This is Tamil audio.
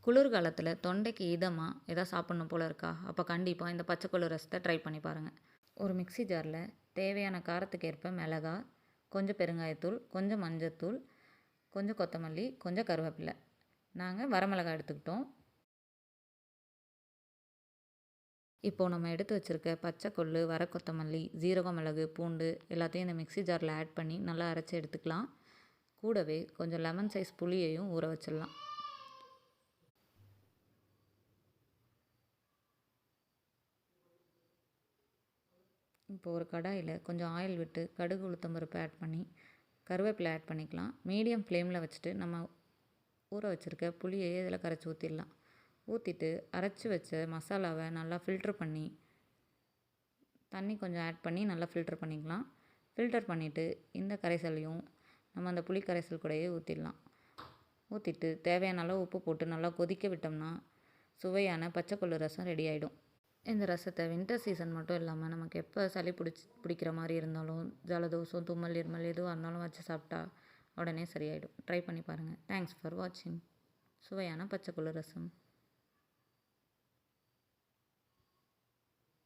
குளிர்காலத்தில் தொண்டைக்கு இதமாக எதாவது சாப்பிட்ணும் போல் இருக்கா? அப்போ கண்டிப்பாக இந்த பச்சைக்கொள்ளு ரசத்தை ட்ரை பண்ணி பாருங்கள். ஒரு மிக்ஸி ஜாரில் தேவையான காரத்துக்கு ஏற்ப மிளகா, கொஞ்சம் பெருங்காயத்தூள், கொஞ்சம் மஞ்சத்தூள், கொஞ்சம் கொத்தமல்லி, கொஞ்சம் கருவேப்பிலை. நாங்கள் வரமிளகாய் எடுத்துக்கிட்டோம். இப்போது நம்ம எடுத்து வச்சுருக்க பச்சைக்கொள்ளு, வர கொத்தமல்லி, ஜீரகம், மிளகு, பூண்டு எல்லாத்தையும் இந்த மிக்ஸி ஜாரில் ஆட் பண்ணி நல்லா அரைச்சி எடுத்துக்கலாம். கூடவே கொஞ்சம் லெமன் சைஸ் புளியையும் ஊற வச்சிடலாம். இப்போ ஒரு கடாயில் கொஞ்சம் ஆயில் விட்டு கடுகு, உளுத்தம் பருப்பு ஆட் பண்ணி கருவேப்பிலை ஆட் பண்ணிக்கலாம். மீடியம் ஃப்ளேமில் வச்சுட்டு நம்ம ஊற வச்சுருக்க புளியை இதில் கரைச்சி ஊற்றிடலாம். ஊற்றிட்டு அரைச்சி வச்ச மசாலாவை நல்லா ஃபில்ட்ரு பண்ணி தண்ணி கொஞ்சம் ஆட் பண்ணி நல்லா ஃபில்ட்ரு பண்ணிக்கலாம். ஃபில்டர் பண்ணிவிட்டு இந்த கரைசலையும் நம்ம அந்த புளி கரைசல் கூடயே ஊற்றிடலாம். ஊற்றிட்டு தேவையான அளவு உப்பு போட்டு நல்லா கொதிக்க விட்டோம்னா சுவையான பச்சைக்கொள்ளு ரசம் ரெடி ஆகிடும். இந்த ரசத்தை வின்டர் சீசன் மட்டும் இல்லாமல் நமக்கு எப்போ சளி பிடிக்கிற மாதிரி இருந்தாலும், ஜலதோஷம், தும்மல், இருமல் எதுவாக இருந்தாலும் வச்சு சாப்பிட்டா உடனே சரியாயிடும். ட்ரை பண்ணி பாருங்கள். தேங்க்ஸ் ஃபார் வாட்சிங். சுவையான பச்சைக்கொள்ளு ரசம்.